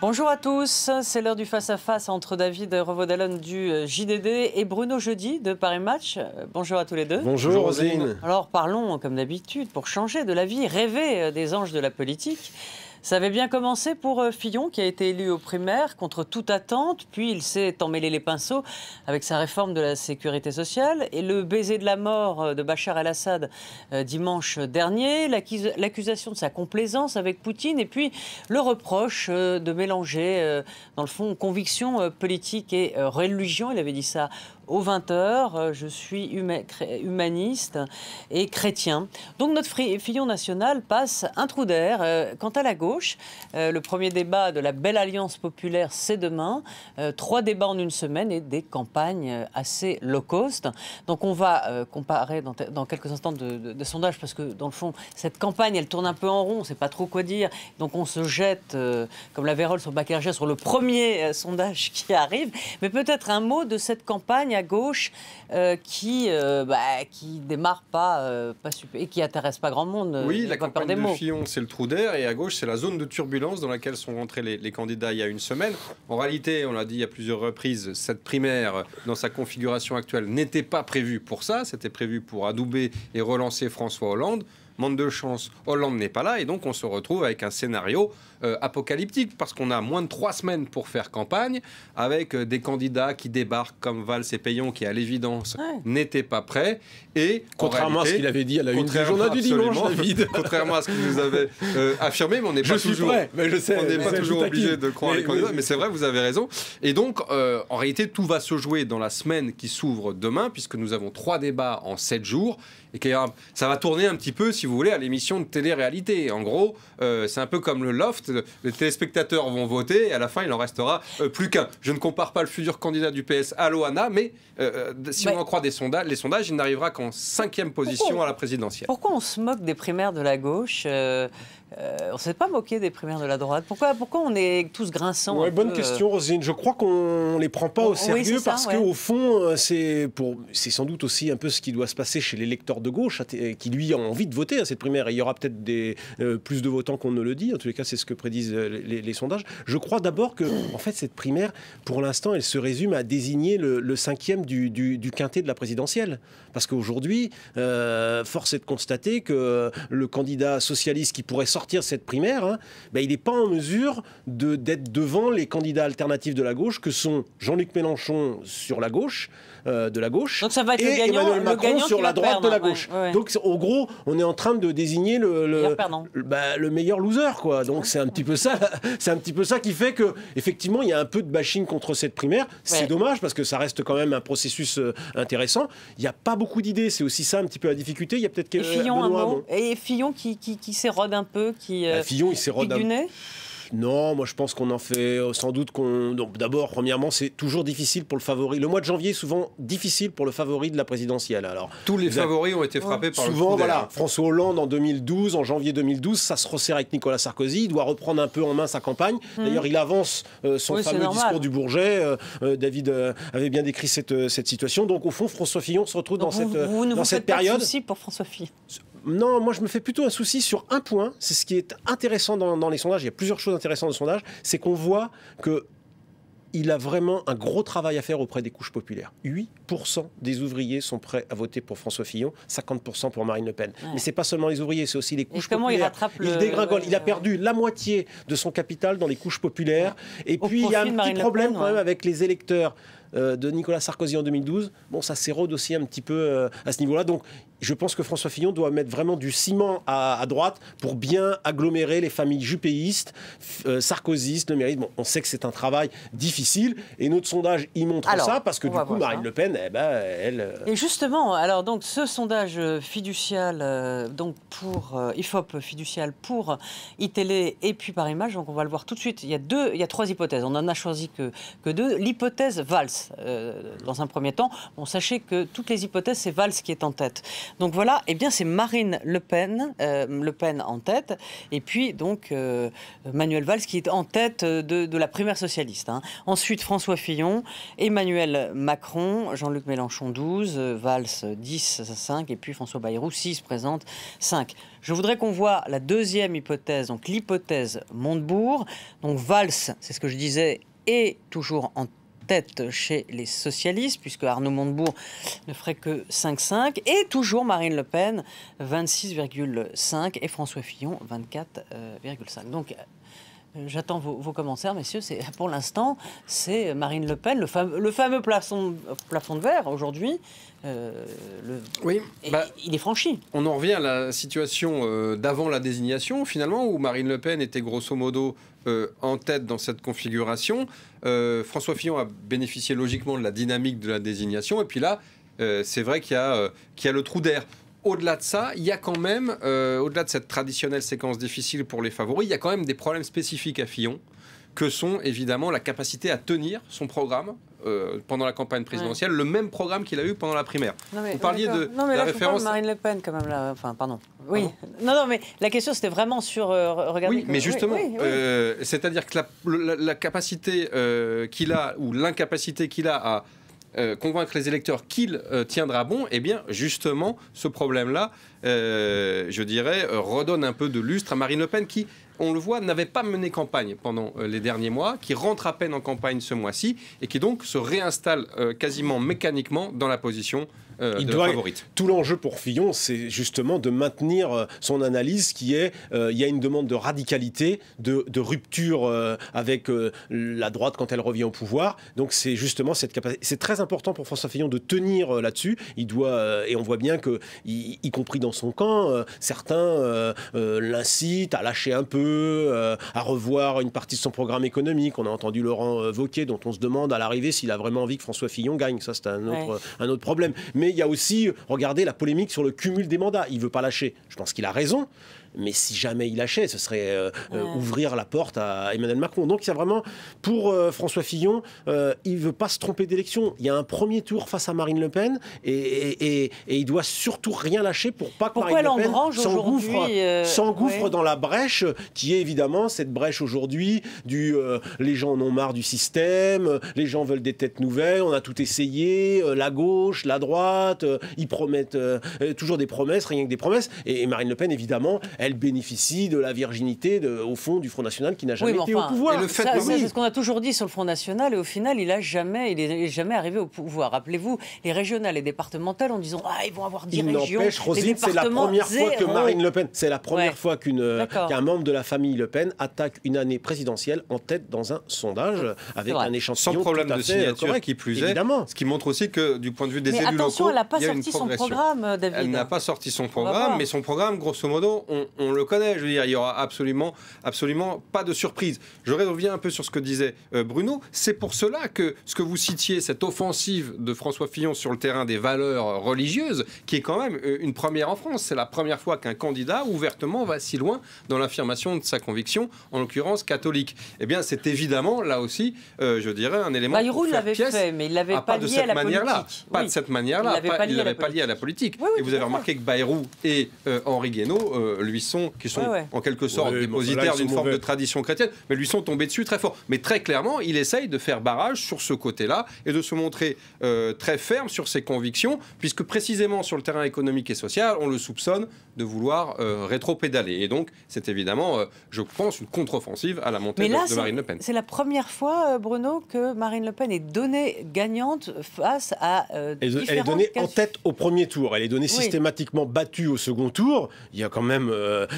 Bonjour à tous, c'est l'heure du face-à-face entre David Revaud-Dallon du JDD et Bruno Jeudi de Paris Match. Bonjour à tous les deux. Bonjour Roselyne. Alors parlons, comme d'habitude, pour changer de la vie rêvée des anges de la politique. Ça avait bien commencé pour Fillon, qui a été élu aux primaires contre toute attente, puis il s'est emmêlé les pinceaux avec sa réforme de la sécurité sociale et le baiser de la mort de Bachar el-Assad dimanche dernier, l'accusation de sa complaisance avec Poutine et puis le reproche de mélanger, dans le fond, conviction politique et religion. Il avait dit ça aux 20h, je suis humaniste et chrétien. Donc notre Fillon national passe un trou d'air. Quant à la gauche, le premier débat de la belle alliance populaire, c'est demain. 3 débats en une semaine et des campagnes assez low cost. Donc on va comparer dans quelques instants de sondages, parce que dans le fond, cette campagne, elle tourne un peu en rond, on ne sait pas trop quoi dire. Donc on se jette, comme la vérole sur Baccarat, sur le premier sondage qui arrive. Mais peut-être un mot de cette campagne à gauche qui démarre pas super et qui intéresse pas grand monde. Oui, la campagne de Fillon, c'est le trou d'air, et à gauche, c'est la zone de turbulence dans laquelle sont rentrés les candidats il y a une semaine. En réalité, on l'a dit à plusieurs reprises, cette primaire, dans sa configuration actuelle, n'était pas prévue pour ça. C'était prévu pour adouber et relancer François Hollande. Manque de chance, Hollande n'est pas là, et donc on se retrouve avec un scénario apocalyptique, parce qu'on a moins de 3 semaines pour faire campagne, avec des candidats qui débarquent comme Valls et Payon, qui à l'évidence n'étaient pas prêts, et contrairement à ce qu'il avait dit à la une du journal du dimanche, David. Contrairement à ce qu'il nous avait affirmé, mais on n'est pas toujours, obligé de croire les candidats, mais c'est vrai, vous avez raison. Et donc, en réalité, tout va se jouer dans la semaine qui s'ouvre demain, puisque nous avons 3 débats en 7 jours, et que ça va tourner un petit peu, si vous voulez, à l'émission de télé-réalité. En gros, c'est un peu comme le Loft. Les téléspectateurs vont voter et à la fin, il en restera plus qu'un. Je ne compare pas le futur candidat du PS à Loana, mais si on en croit les sondages, il n'arrivera qu'en 5e position à la présidentielle. Pourquoi on se moque des primaires de la gauche on ne s'est pas moqué des primaires de la droite. Pourquoi on est tous grinçants? Bonne question, Roselyne. Je crois qu'on ne les prend pas au sérieux parce qu'au fond, c'est sans doute aussi un peu ce qui doit se passer chez l'électeur de gauche qui, lui, a envie de voter à cette primaire. Et il y aura peut-être plus de votants qu'on ne le dit. En tous les cas, c'est ce que prédisent les sondages. Je crois d'abord que, en fait, cette primaire, pour l'instant, elle se résume à désigner le 5e du quintet de la présidentielle. Parce qu'aujourd'hui, force est de constater que le candidat socialiste qui pourrait sortir cette primaire, il n'est pas en mesure d'être devant les candidats alternatifs de la gauche, que sont Jean-Luc Mélenchon sur la gauche, donc ça va être et Emmanuel Macron sur la droite de la gauche. Donc, en gros, on est en train de désigner le meilleur loser, quoi. Donc c'est un petit peu ça qui fait que, effectivement, il y a un peu de bashing contre cette primaire. C'est dommage, parce que ça reste quand même un processus intéressant. Il n'y a pas beaucoup d'idées. C'est aussi ça un petit peu la difficulté. Il y a peut-être et Fillon qui s'érode un peu, Fillon, il s'érode du nez. Non, moi je pense qu'on en fait sans doute Donc d'abord, premièrement, c'est toujours difficile pour le favori. Le mois de janvier est souvent difficile pour le favori de la présidentielle. Alors, tous les favoris ont été frappés par souvent, François Hollande en 2012, en janvier 2012, ça se resserre avec Nicolas Sarkozy. Il doit reprendre un peu en main sa campagne. D'ailleurs, il avance son fameux discours du Bourget. David avait bien décrit cette situation. Donc au fond, François Fillon se retrouve dans cette période. Vous ne vous faites pas de soucis pour François Fillon? Non, moi je me fais plutôt un souci sur un point. C'est ce qui est intéressant dans les sondages. Il y a plusieurs choses intéressantes dans le sondage. C'est qu'on voit qu'il a vraiment un gros travail à faire auprès des couches populaires. 8% des ouvriers sont prêts à voter pour François Fillon, 50% pour Marine Le Pen. Mais c'est pas seulement les ouvriers, c'est aussi les couches populaires. Il dégringole. Il a perdu la moitié de son capital dans les couches populaires. Et puis il y a un petit problème quand même avec les électeurs de Nicolas Sarkozy en 2012. Bon, ça s'érode aussi un petit peu à ce niveau-là. Donc, je pense que François Fillon doit mettre vraiment du ciment à droite pour bien agglomérer les familles juppéistes, sarkozystes, le mérite. Bon, on sait que c'est un travail difficile et notre sondage y montre ça parce que du coup, Marine Le Pen, elle... Et justement, alors donc ce sondage fiducial, donc pour IFOP fiducial pour iTélé et puis Paris Match, donc on va le voir tout de suite. Il y a 3 hypothèses. On en a choisi que 2. L'hypothèse Valls, dans un premier temps. Bon, sachez que toutes les hypothèses, c'est Valls qui est en tête. Donc voilà, eh bien c'est Marine Le Pen en tête, et puis donc Manuel Valls qui est en tête de la primaire socialiste. Ensuite François Fillon, Emmanuel Macron, Jean-Luc Mélenchon 12, Valls 10, 5, et puis François Bayrou 6, présente 5. Je voudrais qu'on voit la deuxième hypothèse, donc l'hypothèse Montebourg. Donc Valls, c'est ce que je disais, est toujours en tête chez les socialistes, puisque Arnaud Montebourg ne ferait que 5,5, et toujours Marine Le Pen, 26,5, et François Fillon, 24,5. Donc, j'attends vos commentaires, messieurs. Pour l'instant, c'est Marine Le Pen, le fameux plafond de verre, aujourd'hui. Oui, il est franchi. On en revient à la situation d'avant la désignation, finalement, où Marine Le Pen était grosso modo en tête dans cette configuration. François Fillon a bénéficié logiquement de la dynamique de la désignation. Et puis là, c'est vrai qu'il y a le trou d'air. Au-delà de ça, il y a quand même, au-delà de cette traditionnelle séquence difficile pour les favoris, il y a quand même des problèmes spécifiques à Fillon, que sont évidemment la capacité à tenir son programme pendant la campagne présidentielle, le même programme qu'il a eu pendant la primaire. Vous parliez de la référence... Marine Le Pen, quand même, là. Enfin, pardon. Oui. Non, mais la question, c'était vraiment sur... regardez, oui, mais justement, c'est-à-dire que la capacité qu'il a, ou l'incapacité qu'il a à convaincre les électeurs qu'il tiendra bon, eh bien, justement, ce problème-là, je dirais, redonne un peu de lustre à Marine Le Pen qui, on le voit, n'avait pas mené campagne pendant les derniers mois, qui rentre à peine en campagne ce mois-ci et qui donc se réinstalle quasiment mécaniquement dans la position de la favorite. Tout l'enjeu pour Fillon, c'est justement de maintenir son analyse qui est il y a une demande de radicalité, de rupture avec la droite quand elle revient au pouvoir. Donc c'est justement cette capacité. C'est très important pour François Fillon de tenir là-dessus. Il doit, et on voit bien que, y compris dans son camp, certains l'incitent à lâcher un peu, à revoir une partie de son programme économique. On a entendu Laurent Wauquiez, dont on se demande à l'arrivée s'il a vraiment envie que François Fillon gagne. Ça, c'est un autre problème. Mais il y a aussi, regardez, la polémique sur le cumul des mandats. Il ne veut pas lâcher. Je pense qu'il a raison. Mais si jamais il lâchait, ce serait ouvrir la porte à Emmanuel Macron. Donc il y a vraiment, pour François Fillon, il ne veut pas se tromper d'élection. Il y a un premier tour face à Marine Le Pen et il doit surtout rien lâcher pour pas que Marine Le Pen s'engouffre dans la brèche qui est évidemment cette brèche aujourd'hui du les gens en ont marre du système, les gens veulent des têtes nouvelles, on a tout essayé, la gauche, la droite, ils promettent toujours des promesses, rien que des promesses. Et Marine Le Pen, évidemment, elle bénéficie de la virginité, au fond, du Front National qui n'a jamais été au pouvoir. C'est ce qu'on a toujours dit sur le Front National, et au final, il est jamais arrivé au pouvoir. Rappelez-vous, les régionales et départementales, en disant ils vont avoir 10 régions. N'empêche, Roselyne, c'est la première fois que Marine Le Pen, c'est la première fois qu'un membre de la famille Le Pen attaque une année présidentielle en tête dans un sondage avec un échantillon sans problème tout à de fait signature correct, qui plus est. Évidemment. Ce qui montre aussi que du point de vue des élus attention, locaux, elle n'a pas il y a une sorti son progression. programme, David. Elle n'a pas sorti son programme, mais son programme, grosso modo, on le connaît. Je veux dire, il y aura absolument pas de surprise. Je reviens un peu sur ce que disait Bruno. C'est pour cela que ce que vous citiez, cette offensive de François Fillon sur le terrain des valeurs religieuses, qui est quand même une première en France. C'est la première fois qu'un candidat ouvertement va si loin dans l'affirmation de sa conviction, en l'occurrence catholique. Eh bien, c'est évidemment là aussi, je dirais, un élément Bayrou l'avait fait, mais il l'avait pas lié à la politique. Pas de cette manière-là. Il l'avait pas lié à la politique. Et vous avez remarqué que Bayrou et Henri Guénaud qui sont en quelque sorte dépositaires d'une forme de tradition chrétienne, mais lui sont tombés dessus très fort. Mais très clairement, il essaye de faire barrage sur ce côté-là et de se montrer très ferme sur ses convictions, puisque précisément sur le terrain économique et social, on le soupçonne de vouloir rétro-pédaler. Et donc, c'est évidemment, je pense, une contre-offensive à la montée de Marine Le Pen. C'est la première fois, Bruno, que Marine Le Pen est donnée gagnante face à Elle est donnée en tête au premier tour. Elle est donnée systématiquement battue au second tour. Il y a quand même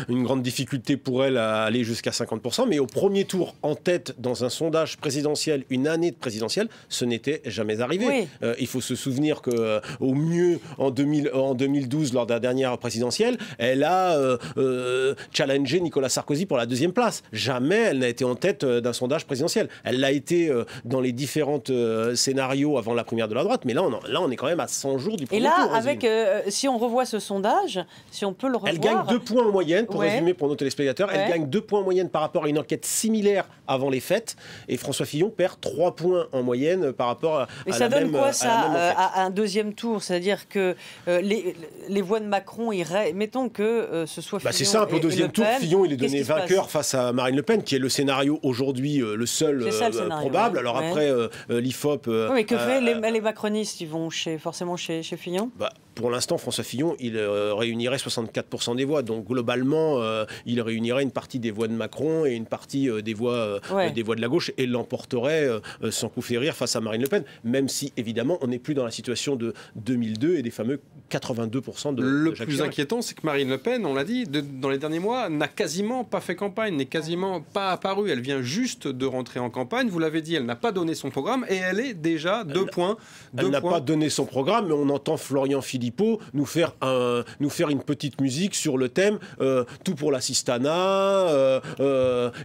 une grande difficulté pour elle à aller jusqu'à 50%. Mais au premier tour, en tête dans un sondage présidentiel, une année de présidentielle, ce n'était jamais arrivé. Il faut se souvenir qu'au mieux, en 2012, lors de la dernière présidentielle, elle a challengé Nicolas Sarkozy pour la deuxième place. Jamais elle n'a été en tête d'un sondage présidentiel. Elle l'a été dans les différents scénarios avant la primaire de la droite, mais là on est quand même à 100 jours du premier tour. Et là, si on revoit ce sondage, si on peut le revoir... Elle gagne 2 points en moyenne, pour résumer pour nos téléspectateurs, elle gagne 2 points en moyenne par rapport à une enquête similaire avant les fêtes, et François Fillon perd 3 points en moyenne par rapport à Mais ça donne quoi ça à un deuxième tour? C'est-à-dire que les voix de Macron iraient, mettons que ce soit Fillon c'est simple, au deuxième tour, Fillon il est donné vainqueur face à Marine Le Pen, qui est le scénario aujourd'hui le seul probable. Alors après, l'IFOP... mais que fait les macronistes? Ils vont forcément chez Fillon? Pour l'instant, François Fillon, il réunirait 64% des voix. Donc globalement, il réunirait une partie des voix de Macron et une partie des voix de la gauche et l'emporterait sans coup férir face à Marine Le Pen. Même si, évidemment, on n'est plus dans la situation de 2002 et des fameux 82% de Le Jacques plus Chirac. inquiétant, c'est que Marine Le Pen, on l'a dit, dans les derniers mois, n'a quasiment pas fait campagne, n'est quasiment pas apparue. Elle vient juste de rentrer en campagne. Vous l'avez dit, elle n'a pas donné son programme et elle est déjà 2 points. Elle n'a pas donné son programme, mais on entend Florian Philippot nous faire une petite musique sur le thème tout pour l'assistanat,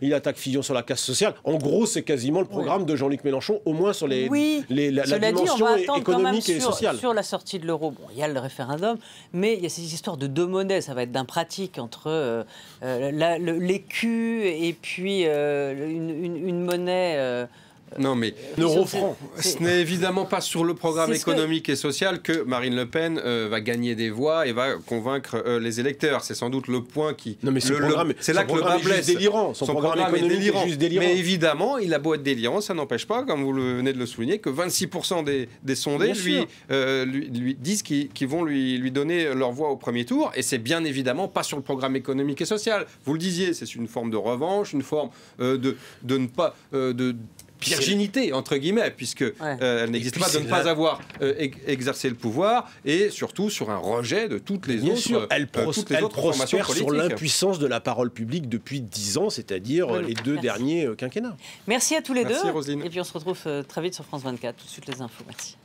il attaque Fillon sur la casse sociale. En gros, c'est quasiment le programme de Jean-Luc Mélenchon, au moins sur la dimension économique et sociale. Sur la sortie de l'euro, il y a le référendum, mais il y a ces histoires de deux monnaies. Ça va être d'un pratique entre l'écu et puis une monnaie... Non, mais l'euro-franc. Ce n'est évidemment pas sur le programme économique et social que Marine Le Pen va gagner des voix et va convaincre les électeurs. C'est sans doute le point qui... Non, mais c'est là que le bas blesse. Délirant. Son programme économique est juste délirant. Mais évidemment, il a beau être délirant, ça n'empêche pas, comme vous venez de le souligner, que 26% des sondés lui disent qu'ils vont lui donner leur voix au premier tour. Et c'est bien évidemment pas sur le programme économique et social. Vous le disiez, c'est une forme de revanche, une forme de ne pas... virginité, entre guillemets, puisque elle n'existe pas, de ne pas avoir exercé le pouvoir, et surtout sur un rejet de toutes les autres elle prospère sur l'impuissance de la parole publique depuis 10 ans, c'est-à-dire les 2 derniers quinquennats. Merci à tous les deux. Roselyne. Et puis on se retrouve très vite sur France 24. Tout de suite les infos. Merci.